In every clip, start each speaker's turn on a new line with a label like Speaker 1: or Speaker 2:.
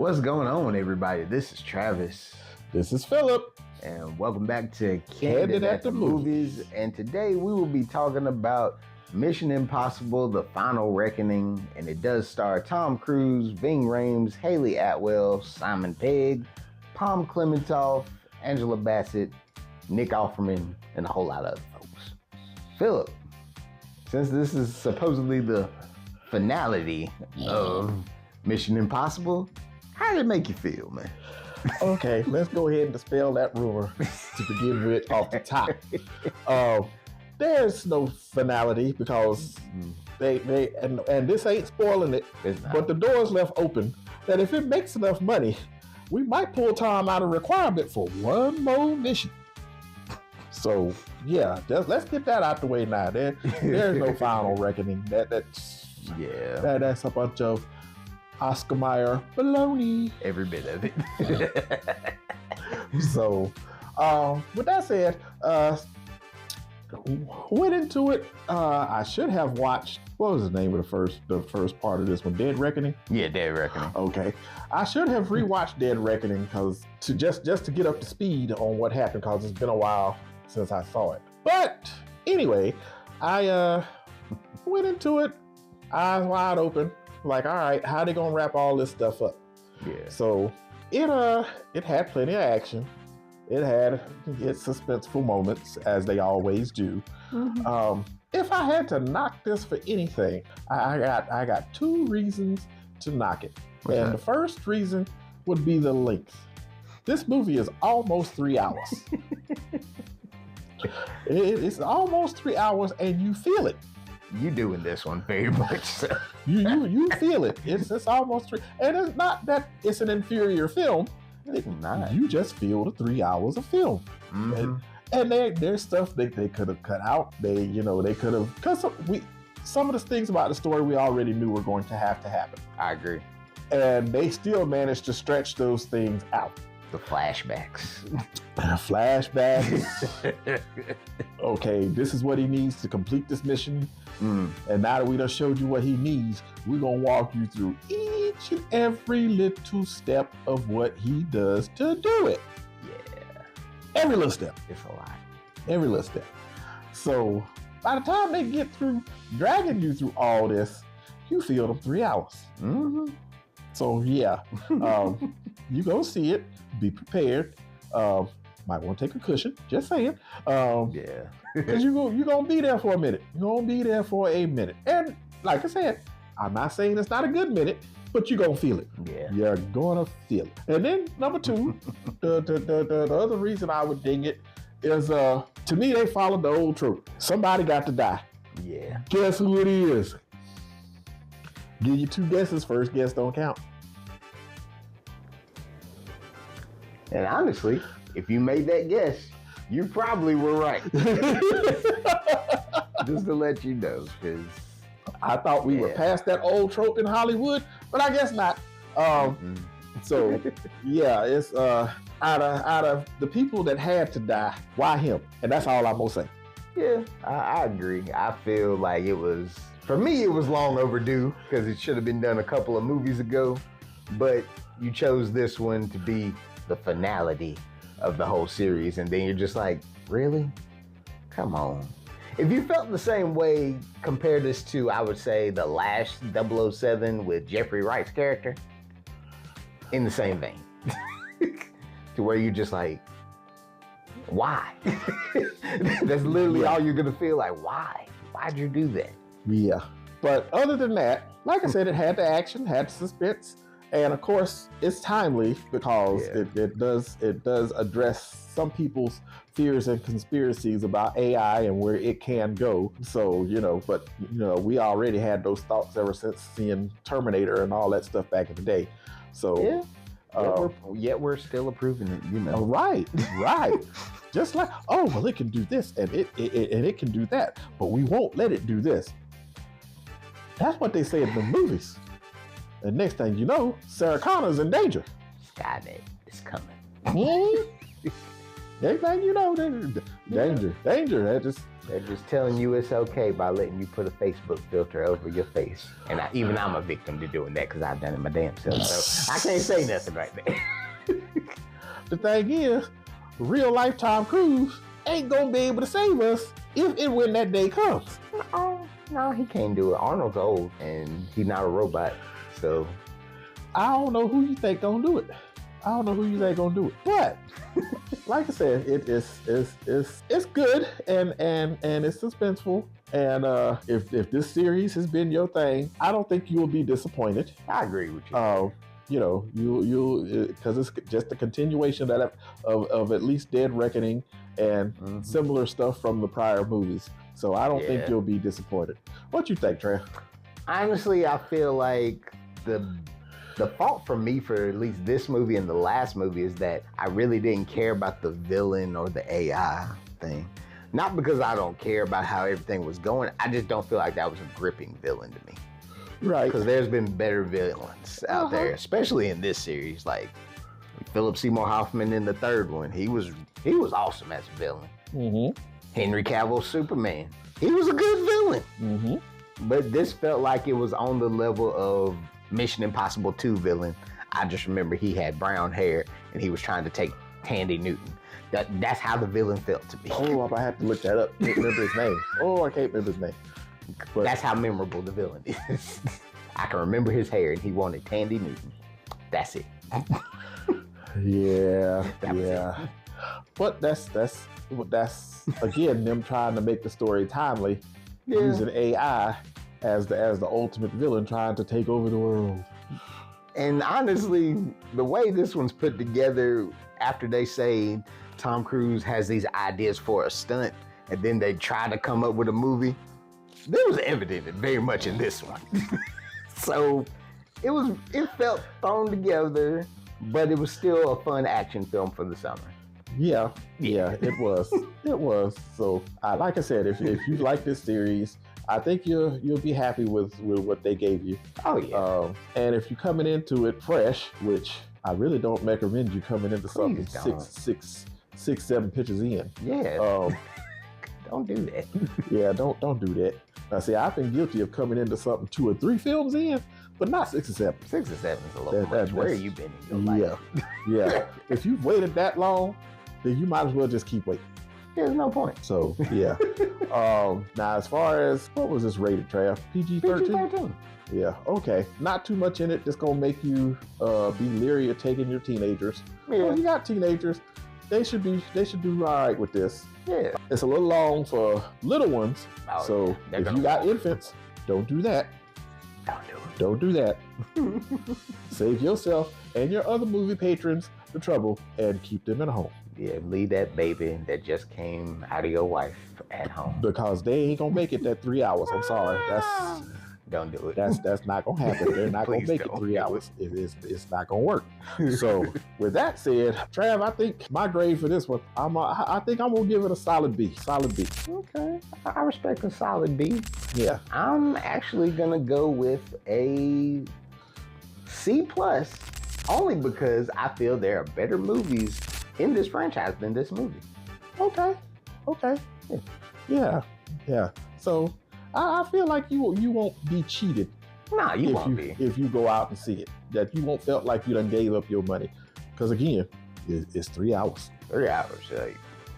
Speaker 1: What's going on, everybody? This is Travis.
Speaker 2: This is Phillip.
Speaker 1: And welcome back to Candid at the Movies. And today we will be talking about Mission Impossible, The Final Reckoning. And it does star Tom Cruise, Ving Rhames, Haley Atwell, Simon Pegg, Palm Clementoff, Angela Bassett, Nick Offerman, and a whole lot of other folks. Phillip, since this is supposedly the finality of Mission Impossible, how did it make you feel, man?
Speaker 2: Okay, let's go ahead and dispel that rumor to begin with off the top. There's no finality because they this ain't spoiling it, but the door's left open that if it makes enough money, we might pull Tom out of requirement for one more mission. So yeah, let's get that out the way now. There's no final reckoning. That's a bunch of Oscar Mayer baloney.
Speaker 1: Every bit of it.
Speaker 2: So, with that said, went into it. I should have watched. What was the name of the first part of this one? Dead Reckoning.
Speaker 1: Yeah, Dead Reckoning.
Speaker 2: Okay, I should have rewatched Dead Reckoning because just to get up to speed on what happened because it's been a while since I saw it. But anyway, I went into it eyes wide open. Like, all right, how they gonna wrap all this stuff up?
Speaker 1: Yeah.
Speaker 2: So it had plenty of action. It had its suspenseful moments, as they always do. Mm-hmm. If I had to knock this for anything, I got two reasons to knock it. The first reason would be the length. This movie is almost 3 hours. It's almost 3 hours, and you feel it.
Speaker 1: You doing this one very much so.
Speaker 2: You feel it. It's almost 3, and it's not that it's an inferior film.
Speaker 1: It's not.
Speaker 2: You just feel the 3 hours of film,
Speaker 1: mm-hmm.
Speaker 2: and there's stuff they could have cut out. They could have, because some of the things about the story we already knew were going to happen.
Speaker 1: I agree,
Speaker 2: and they still managed to stretch those things out.
Speaker 1: The flashbacks.
Speaker 2: Okay, this is what he needs to complete this mission. And now that we done showed you what he needs, we're going to walk you through each and every little step of what he does to do it.
Speaker 1: Yeah.
Speaker 2: Every little step.
Speaker 1: It's a lot.
Speaker 2: Every little step. So by the time they get through dragging you through all this, you feel them 3 hours.
Speaker 1: Mm-hmm.
Speaker 2: So yeah, you go see it. Be prepared. Might want to take a cushion. Just saying.
Speaker 1: Yeah.
Speaker 2: Because you're going to be there for a minute. You're going to be there for a minute. And like I said, I'm not saying it's not a good minute, but you're going to feel it.
Speaker 1: Yeah.
Speaker 2: You're going to feel it. And then number two, the other reason I would ding it is, to me, they followed the old trope. Somebody got to die.
Speaker 1: Yeah.
Speaker 2: Guess who it is? Give you two guesses. First guess don't count.
Speaker 1: And honestly, if you made that guess, you probably were right. Just to let you know, because
Speaker 2: I thought we were past that old trope in Hollywood, but I guess not. So yeah, it's out of the people that had to die, why him? And that's all I'm gonna say.
Speaker 1: Yeah, I agree. I feel like for me, it was long overdue because it should have been done a couple of movies ago. But you chose this one to be the finality of the whole series, and then you're just like, really? Come on. If you felt the same way, compare this to, I would say, the last 007 with Jeffrey Wright's character, in the same vein. To where you're just like, why? That's literally all you're gonna feel like, why? Why'd you do that?
Speaker 2: Yeah. But other than that, like I said, it had the action, had the suspense. And of course, it's timely because it does address some people's fears and conspiracies about AI and where it can go. So, we already had those thoughts ever since seeing Terminator and all that stuff back in the day. So,
Speaker 1: yet we're still approving it,
Speaker 2: Right. Just like, it can do this and it can do that, but we won't let it do this. That's what they say in the movies. And next thing you know, Sarah Connor's in danger.
Speaker 1: Skynet is coming.
Speaker 2: Next thing you know, danger. That just
Speaker 1: They're just telling you it's okay by letting you put a Facebook filter over your face. And even I'm a victim to doing that because I've done it my damn self. So I can't say nothing right there.
Speaker 2: The thing is, real life Tom Cruise ain't gonna be able to save us if and when that day comes.
Speaker 1: No, he can't do it. Arnold's old and he's not a robot. So
Speaker 2: I don't know who you think gonna do it. But like I said, it's good and it's suspenseful. And if this series has been your thing, I don't think you will be disappointed.
Speaker 1: I agree with you.
Speaker 2: You because it's just a continuation of at least Dead Reckoning and similar stuff from the prior movies. So I don't think you'll be disappointed. What you think, Trav?
Speaker 1: Honestly, I feel like the fault for me for at least this movie and the last movie is that I really didn't care about the villain or the AI thing. Not because I don't care about how everything was going. I just don't feel like that was a gripping villain to me.
Speaker 2: Right.
Speaker 1: Because there's been better villains out there, especially in this series. Like Philip Seymour Hoffman in the third one. He was awesome as a villain.
Speaker 2: Mm-hmm.
Speaker 1: Henry Cavill's Superman. He was a good villain.
Speaker 2: Mm-hmm.
Speaker 1: But this felt like it was on the level of Mission Impossible 2 villain. I just remember he had brown hair and he was trying to take Tandy Newton. That's how the villain felt to me.
Speaker 2: Oh, I have to look that up. Can't remember his name. Oh, I can't remember his name. But
Speaker 1: that's how memorable the villain is. I can remember his hair and he wanted Tandy Newton. That's it.
Speaker 2: Yeah.
Speaker 1: That was it.
Speaker 2: But that's again them trying to make the story timely, using AI as the ultimate villain trying to take over the world.
Speaker 1: And honestly, the way this one's put together, after they say Tom Cruise has these ideas for a stunt, and then they try to come up with a movie, that was evident very much in this one. So it felt thrown together, but it was still a fun action film for the summer.
Speaker 2: Yeah, it was. It was. So, like I said, if you like this series, I think you'll be happy with what they gave you.
Speaker 1: Oh yeah.
Speaker 2: And if you're coming into it fresh, which I really don't recommend you coming into something six, 7 pitches in.
Speaker 1: Yeah. Don't do that.
Speaker 2: Yeah, don't do that. Now, see, I've been guilty of coming into something 2 or 3 films in, but not 6 or 7.
Speaker 1: 6 or 7 is a little much. Where have you been in your life?
Speaker 2: Yeah. If you've waited that long, then you might as well just keep waiting.
Speaker 1: There's no point.
Speaker 2: So, yeah. Now, as far as, what was this rated, Trav? PG-13?
Speaker 1: PG-13.
Speaker 2: Yeah, okay. Not too much in it. Just gonna make you be leery of taking your teenagers.
Speaker 1: Yeah.
Speaker 2: Well, if you got teenagers, they should do all right with this.
Speaker 1: Yeah.
Speaker 2: It's a little long for little ones.
Speaker 1: Oh,
Speaker 2: so if you got infants, don't do that. Don't do that. Save yourself and your other movie patrons the trouble and keep them at home.
Speaker 1: Yeah, leave that baby that just came out of your wife at home.
Speaker 2: Because they ain't gonna make it that 3 hours. I'm sorry.
Speaker 1: Don't do it.
Speaker 2: That's not gonna happen. They're not gonna make it 3 hours. It's not gonna work. So with that said, Trav, I think my grade for this one, I think I'm gonna give it a solid B. Solid B.
Speaker 1: Okay, I respect a solid B.
Speaker 2: Yeah.
Speaker 1: I'm actually gonna go with a C+, only because I feel there are better movies in this franchise than this movie.
Speaker 2: Okay. Yeah. So I feel like you won't be cheated.
Speaker 1: Nah, you won't be.
Speaker 2: If you go out and see it. That you won't felt like you done gave up your money. Because again, it's 3 hours.
Speaker 1: 3 hours, yeah.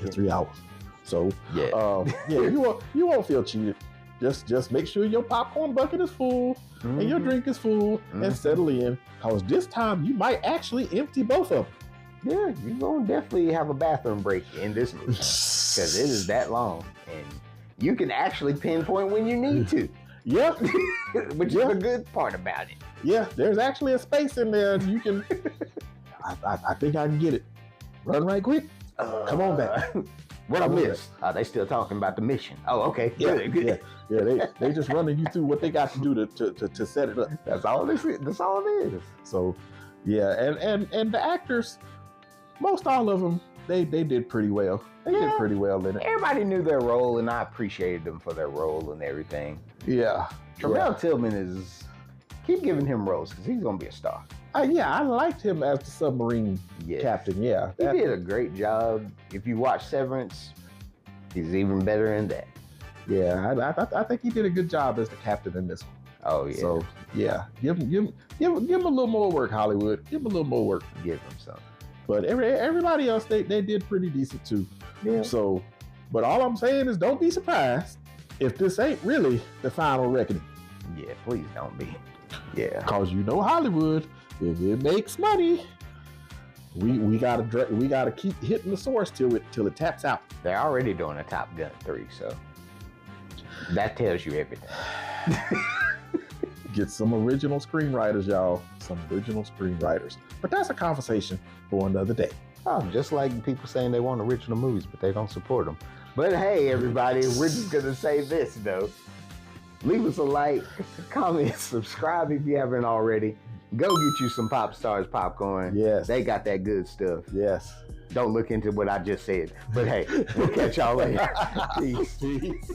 Speaker 2: It's 3 hours. So
Speaker 1: yeah,
Speaker 2: you won't feel cheated. Just make sure your popcorn bucket is full and your drink is full and settle in. Because this time you might actually empty both of them.
Speaker 1: Yeah, you're gonna definitely have a bathroom break in this movie. Because it is that long. And you can actually pinpoint when you need to.
Speaker 2: Yep.
Speaker 1: Which is a good part about it.
Speaker 2: Yeah, there's actually a space in there. You can. I think I can get it. Run right quick. Come on back.
Speaker 1: What I missed? They still talking about the mission. Oh, okay. Good.
Speaker 2: Yeah. They just running you through what they got to do to set it up.
Speaker 1: That's all it is.
Speaker 2: So, yeah, and the actors, most all of them, they did pretty well. They did pretty well in it.
Speaker 1: Everybody knew their role, and I appreciated them for their role and everything.
Speaker 2: Yeah.
Speaker 1: Tramell Tillman keep giving him roles because he's gonna be a star.
Speaker 2: I liked him as the submarine captain. Yeah,
Speaker 1: he did a great job. If you watch Severance, he's even better in that.
Speaker 2: Yeah, I think he did a good job as the captain in this one.
Speaker 1: Oh yeah.
Speaker 2: So yeah, give him a little more work, Hollywood. Give him a little more work.
Speaker 1: Give him something.
Speaker 2: But everybody else, they did pretty decent too.
Speaker 1: Yeah.
Speaker 2: So, but all I'm saying is, don't be surprised if this ain't really the final reckoning.
Speaker 1: Yeah, please don't be. Yeah.
Speaker 2: Cause Hollywood, if it makes money, we gotta keep hitting the source till it taps out.
Speaker 1: They're already doing a Top Gun 3, so that tells you everything.
Speaker 2: Get some original screenwriters, y'all. Some original screenwriters. But that's a conversation for another day.
Speaker 1: Oh, just like people saying they want original movies, but they don't support them. But hey, everybody, we're just gonna say this though. Leave us a like, comment, subscribe if you haven't already. Go get you some Pop Stars popcorn.
Speaker 2: Yes.
Speaker 1: They got that good stuff.
Speaker 2: Yes.
Speaker 1: Don't look into what I just said. But hey, we'll catch y'all later. Peace.
Speaker 2: Peace.